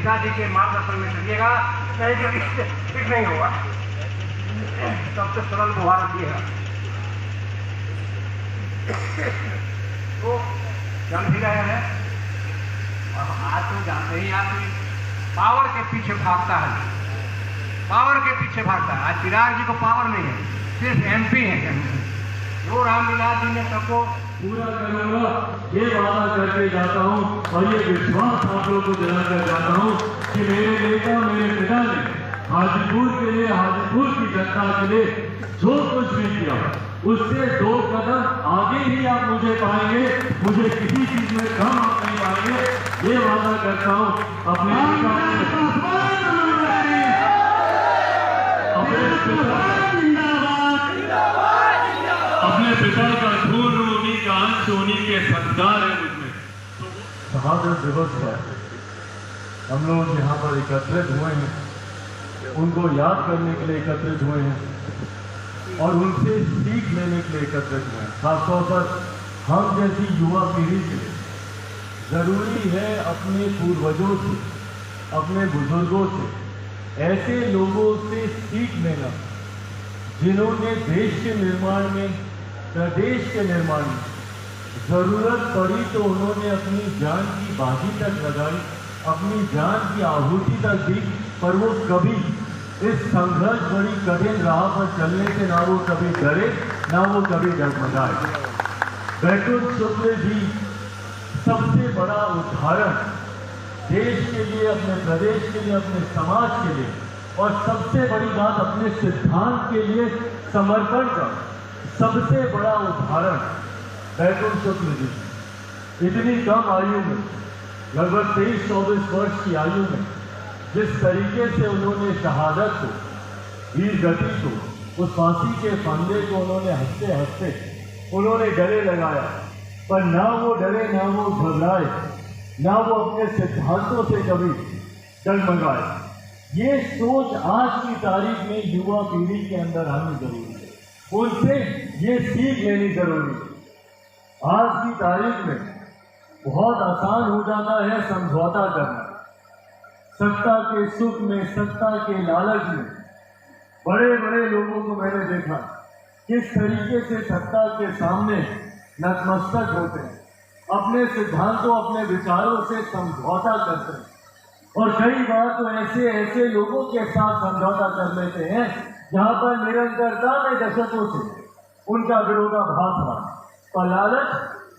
पिताजी के मार्गदर्शन में चलिएगा, नहीं तो ठीक नहीं होगा। सबसे सरल मुहावरा ये है। तो चल भी रहे हैं और आज तो जानते ही आप पावर के पीछे भागता है, पावर के पीछे भागता है। आज चिराग जी को पावर नहीं है, सिर्फ MP है। जो रामविलास जी ने सबको पूरा करूंगा ये वादा करके जाता हूँ और ये विश्वास आप लोगों को दिलाकर जाता हूँ कि मेरे नेता मेरे पिता ने हाजीपुर के लिए, हाजीपुर की जनता के लिए जो कुछ भी किया उससे 2 कदम आगे ही आप मुझे पाएंगे, मुझे किसी चीज में कम आप नहीं पाएंगे। ये वादा करता हूँ अपने पिता का खून उन्हीं का अंश, उन्हीं के संस्कार है मुझमें। शहादत दिवस है, हम लोग यहाँ पर एकत्रित हुए हैं, उनको याद करने के लिए एकत्रित हुए हैं और उनसे सीख लेने के लिए एकत्रित हुए हैं। खासतौर पर हम जैसी युवा पीढ़ी के लिए जरूरी है अपने पूर्वजों से, अपने बुजुर्गों से, ऐसे लोगों से सीख लेना जिन्होंने देश के निर्माण में, प्रदेश के निर्माण में जरूरत पड़ी तो उन्होंने अपनी जान की बाजी तक लगाई, अपनी जान की आहुति तक दी, पर वो कभी इस संघर्ष बड़ी कठिन राह पर चलने से ना वो कभी डरे, ना वो कभी डगमगाए। बैकुंठ शुक्ल जी सबसे बड़ा उदाहरण देश के लिए, अपने प्रदेश के लिए, अपने समाज के लिए और सबसे बड़ी बात अपने सिद्धांत के लिए समर्पण का सबसे बड़ा उदाहरण बैकुंठ शुक्ल जी। इतनी कम आयु में, लगभग 23-24 वर्ष की आयु में जिस तरीके से उन्होंने शहादत को, वीर गति को, उस फांसी के फंदे को उन्होंने हंसते हंसते उन्होंने गले लगाया, पर ना वो डरे, ना वो घबराए, ना वो अपने सिद्धांतों से कभी डगमगाए। ये सोच आज की तारीख में युवा पीढ़ी के अंदर आनी जरूरी है, उनसे ये सीख लेनी जरूरी है। आज की तारीख में बहुत आसान हो जाता है समझौता करना, सत्ता के सुख में, सत्ता के लालच में। बड़े बड़े लोगों को मैंने देखा किस तरीके से सत्ता के सामने नतमस्तक होते हैं, अपने सिद्धांतों, अपने विचारों से समझौता करते हैं और कई बार तो ऐसे ऐसे लोगों के साथ समझौता कर लेते हैं जहां पर निरंतरता में दशकों से उनका विरोधाभास रहा, और लालच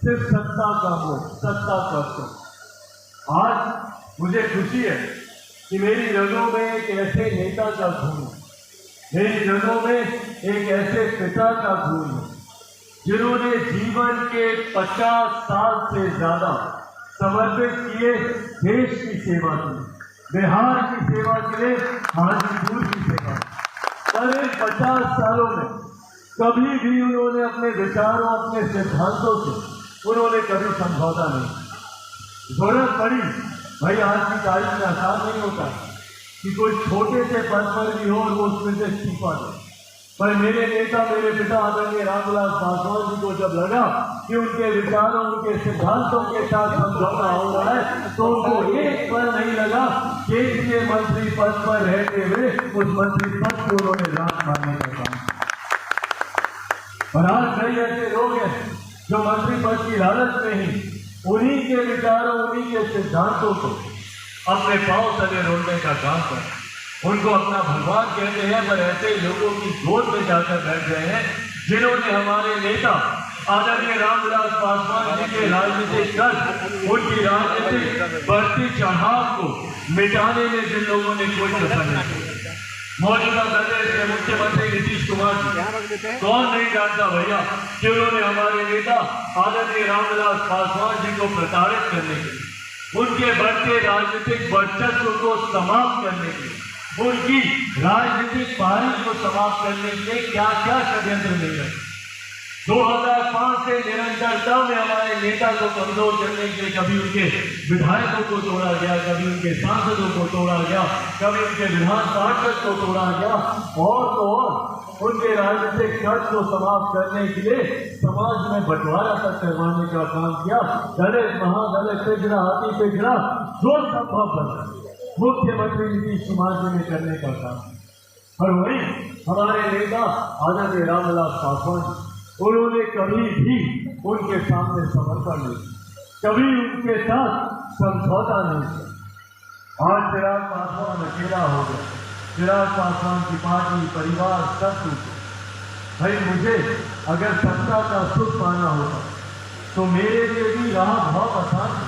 सिर्फ सत्ता का मोह, सत्ता का सुख। आज मुझे खुशी है कि मेरी रगों में एक ऐसे नेता का खून है, मेरी रगों में एक ऐसे पिता का खून है जिन्होंने जीवन के 50 साल से ज्यादा समर्पित किए देश की सेवा की, बिहार की सेवा के लिए, हाजीपुर की सेवा। पर इन 50 सालों में कभी भी उन्होंने अपने विचारों, अपने सिद्धांतों से उन्होंने कभी समझौता नहीं। जरूरत पड़ी, भाई आज की तारीख में आसान नहीं होता कि कोई छोटे से पद पर भी हो और वो उसमें से इस्तीफा दे, पर मेरे नेता, मेरे पिता आदरणीय रामविलास पासवान जी को जब लगा कि उनके विचारों, उनके सिद्धांतों के साथ समझौता हो रहा है, तो उनको एक पल नहीं लगा केंद्रीय मंत्री पद पर रहते हुए उस मंत्री पद को उन्होंने लात मारने का काम। और आज कई ऐसे लोग हैं जो मंत्री पद की लालच में ही उन्हीं के विचारों, उन्हीं के सिद्धांतों को अपने पांव तले रोलने का काम कर, उनको अपना भगवान कहते हैं, पर ऐसे लोगों की गोद में जाकर बैठ गए हैं जिन्होंने हमारे नेता आदरणीय रामविलास पासवान जी के राजनीतिक कष्ट, उनकी राजनीतिक बढ़ती चढ़ाव को मिटाने में जिन लोगों ने कोई कसर नहीं की। मौजूदा प्रदेश के मुख्यमंत्री नीतीश कुमार जी, कौन नहीं जानता भैया कि उन्होंने हमारे नेता आदरणीय रामविलास पासवान जी को प्रताड़ित करने के लिए, उनके बढ़ते राजनीतिक वर्चस्व को समाप्त करने के लिए, उनकी राजनीतिक पारी को समाप्त करने के लिए क्या क्या षड्यंत्र नहीं है। 2005 से निरंतरता में हमारे नेता को कमजोर करने के लिए कभी उनके विधायकों को तोड़ा गया, कभी उनके सांसदों को तोड़ा गया, कभी उनके विधान पार्षद को तोड़ा गया, और तो और उनके राजनीतिक खर्च को समाप्त करने के लिए समाज में बंटवारा तक करवाने का काम किया। दलित, महादलित, पिछड़ा, अति पिछड़ा, जो संभव बना मुख्यमंत्री नीतीश कुमार जी ने करने का काम। और वही हमारे नेता आदरणीय रामविलास पासवान जी, उन्होंने कभी भी उनके सामने समर्पण नहीं, कभी उनके साथ समझौता नहीं किया। आज चिराग पासवान अकेला हो गया, चिराग पासवान की पार्टी, परिवार सब टूटे। भाई मुझे अगर सत्ता का सुख पाना होता तो मेरे लिए भी राह बहुत आसान है।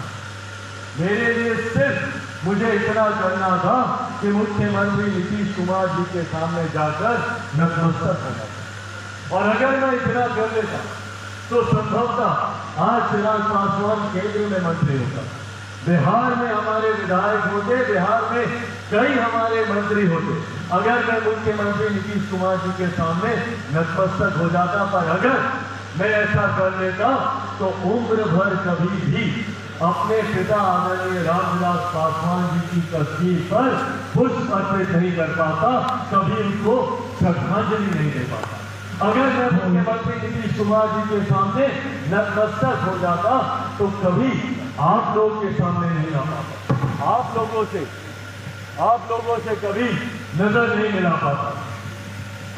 मेरे लिए सिर्फ मुझे इतना करना था कि मुख्यमंत्री नीतीश कुमार जी के सामने जाकर नतमस्तक होना था। और अगर मैं इतना कर लेता तो संभवतः आज चिराग पासवान केंद्र में मंत्री होता, बिहार में हमारे विधायक होते, बिहार में कई हमारे मंत्री होते, अगर मैं मुख्यमंत्री नीतीश कुमार जी के सामने नतमस्तक हो जाता। पर अगर मैं ऐसा कर लेता तो उम्र भर कभी भी अपने पिता आदरणीय रामविलास पासवान जी की तस्वीर पर पुष्प अर्पित नहीं कर पाता, कभी उनको श्रद्धांजलि नहीं दे पाता। अगर मैं मुख्यमंत्री नीतीश कुमार जी के सामने नतमस्तक हो जाता तो कभी आप लोग के सामने नहीं आ पाता, आप लोगों से कभी नजर नहीं मिला पाता।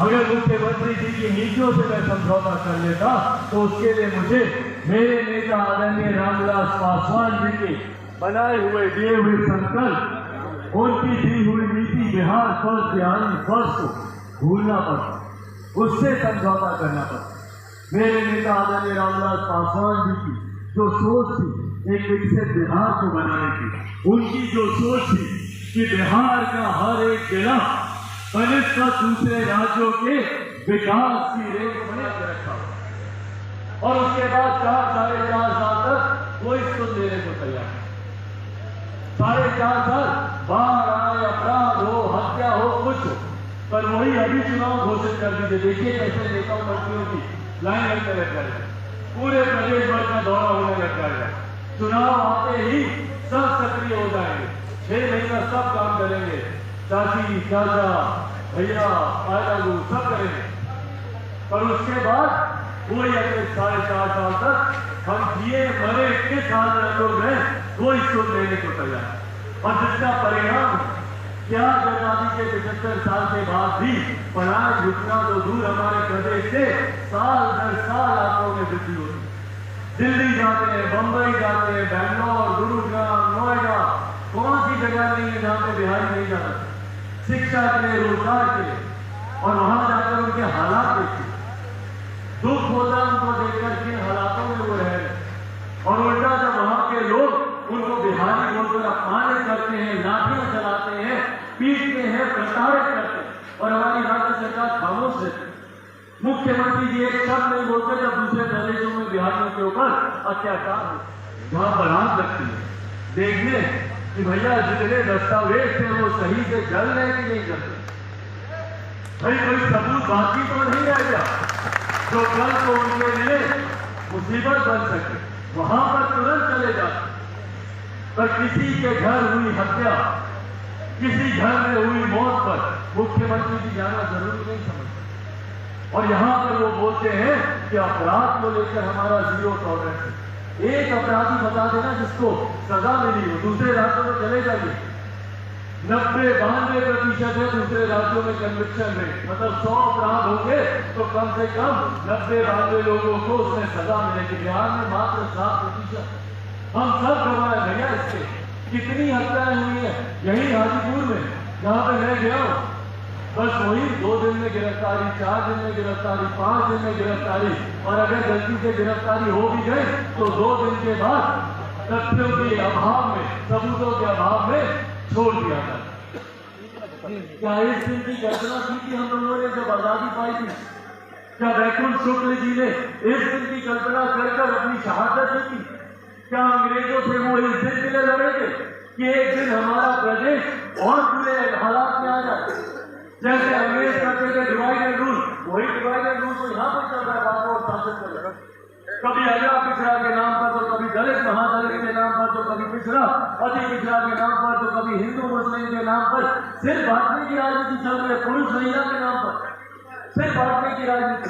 अगर मुख्यमंत्री जी की नीतियों से मैं समझौता कर लेता तो उसके लिए मुझे मेरे नेता आदरणीय रामविलास पासवान जी के बनाए हुए, दिए हुए संकल्प, उनकी दी हुई नीति बिहार फर्स्ट, बिहारी फर्स्ट को भूलना पड़ता, उससे समझौता करना पड़ता। मेरे नेता आदरणीय रामविलास पासवान जी की जो सोच थी एक विकसित बिहार को बनाने की, उनकी जो सोच थी कि बिहार का हर एक जिला बनिस्बत दूसरे राज्यों के विकास की रेख बना के रखा, और उसके बाद 4-4.5 साल तक कोई सुन देने को तैयार नहीं। 4.5 साल बाढ़ आए, अपराध हो, हत्या हो, कुछ हो, पर वही अभी चुनाव घोषित कर दीजिए। देखिए कैसे नेताओं मंत्रियों की लाइन लगने लग जाएगा, पूरे प्रदेश भर का दौरा होने लग जाएगा। चुनाव आते ही सब सक्रिय हो जाएंगे, 6 महीना सब काम करेंगे, चाची, चाचा, भैया, आयु सब करेंगे। पर उसके बाद कोई अगले 4.5 साल तक हम जिए मरे किस हाल में लोग हैं, कोई सुन लेने को तैयार। और जिसका परिणाम क्या, आजादी के 75 साल के बाद भी पलायन रुकना तो दूर, हमारे प्रदेश से साल दर साल आंकड़ों में वृद्धि होती। दिल्ली जाते हैं, बंबई जाते हैं, बैंगलोर, गुरुग्राम, नोएडा, कौन सी जगह नहीं है जहां पे बिहारी नहीं जाना, शिक्षा के लिए, रोजगार के लिए, और वहां जाकर उनके हालात देखिए, दुख होता है उनको देखकर किन हालातों में वो रह रहे। और उल्टा जब वहां के लोग उनको बिहारी बोलकर अपमानित करते हैं, लाठियां चलाते हैं, पीटते हैं, प्रताड़ित करते हैं, और हमारी राज्य सरकार खामोश रहती है। मुख्यमंत्री जी एक शब्द नहीं बोलते जब दूसरे प्रदेशों में बिहारियों के ऊपर अत्याचार हो, वहां बरात लगती है देखने कि भैया जितने दस्तावेज थे वो सही से चल रहे कि नहीं चल रहे। भाई कोई सबूत बाकी तो नहीं रह गया जो कल को उनके लिए मुसीबत बन सके, वहां पर तुरंत चले जाते। पर किसी के घर हुई हत्या, किसी घर में हुई मौत पर मुख्यमंत्री जी जाना जरूरी नहीं समझते, और यहां पर वो बोलते हैं कि अपराध को लेकर हमारा 0 टॉलरेंस है। एक अपराधी बता देना जिसको सजा मिली हो, दूसरे राज्यों में चले जाइए, 90-92% है दूसरे राज्यों में कन्विक्शन रेट, मतलब 100 अपराध होंगे तो कम से कम 90-92 लोगों को उसमें सजा मिलेगी। बिहार में मात्र 7%। हम सब गवाह हैं भैया इसके। कितनी हत्याएं हुई है यही हाजीपुर में, जहां पे मैं गया हूं, बस वही 2 दिन में गिरफ्तारी, 4 दिन में गिरफ्तारी, 5 दिन में गिरफ्तारी, और अगर गलती से गिरफ्तारी हो भी गई तो 2 दिन के बाद तथ्यों के अभाव में, सबूतों के अभाव में छोड़ दिया था। क्या इस दिन की कल्पना की थी हम लोगों ने जब आजादी पाई थी? क्या वैकुंठ शुक्ल जी ने इस दिन की कल्पना कर अपनी शहादत दी थी? क्या अंग्रेजों से वो इस दिन के लिए लड़े थे कि एक दिन हमारा प्रदेश और बुरे हालात में आ जाए? जैसे अंग्रेज करते थे डिवाइड एंड रूल, वही डिवाइड एंड रूल तो यहाँ पर चल रहा है, बात और शासन कर रहा है। कभी अगला पिछड़ा के नाम पर तो कभी दलित महादलित के नाम पर तो कभी पिछड़ा अति पिछड़ा के नाम पर तो कभी हिंदू मुस्लिम के नाम पर, सिर्फ बांटने की राजनीति चल रही है, पुरुष महिला के नाम पर सिर्फ बांटने की राजनीति।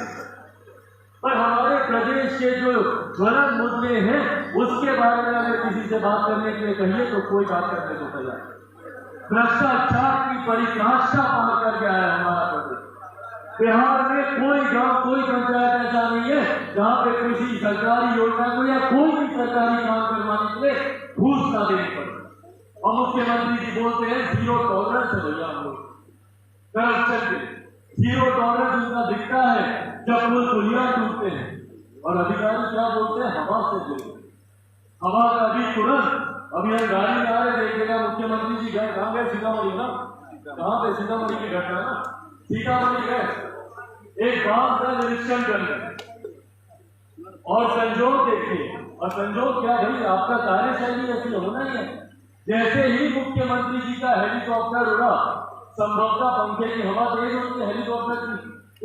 पर हमारे प्रदेश के जो ज्वलंत मुद्दे हैं उसके बारे में अगर किसी से बात करने के लिए कहिए तो कोई बात करने को तैयार। भ्रष्टाचार की परिभाषा पार कर गया है हमारा प्रदेश। बिहार में कोई गांव, कोई पंचायत ऐसा नहीं है जहां पे किसी सरकारी योजना को या कोई भी सरकारी काम करवाने के लिए घूस ना देनी पड़े। और मुख्यमंत्री जी बोलते हैं जीरो टॉलरेंस है भैया हम लोग करप्शन के। जीरो टॉलरेंस उनका दिखता है जब वो पुलिया टूटते हैं और अधिकारी क्या बोलते हैं, हवा से जुड़े। हवा का भी तुरंत अभी हम गाड़ी में आ रहे देखिएगा मुख्यमंत्री जी गए कहाँ गए, सीतामढ़ी ना, कहाँ पे सीतामढ़ी की घटना ना, सीतामढ़ी गए एक गांव का निरीक्षण करने और संजोग देखिए। और संजोग क्या भाई, आपका कार्यशैली ऐसी होना ही है। जैसे ही मुख्यमंत्री जी का हेलीकॉप्टर उड़ा, संभवतः पंखे की हवा तेज होती है हेलीकॉप्टर की,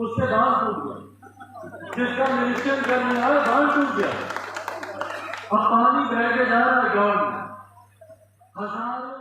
उससे बांध टूट गया। जिसका निरीक्षण करने आया बांध टूट गया, अब पानी बह के जा रहा है गांव में। हजारों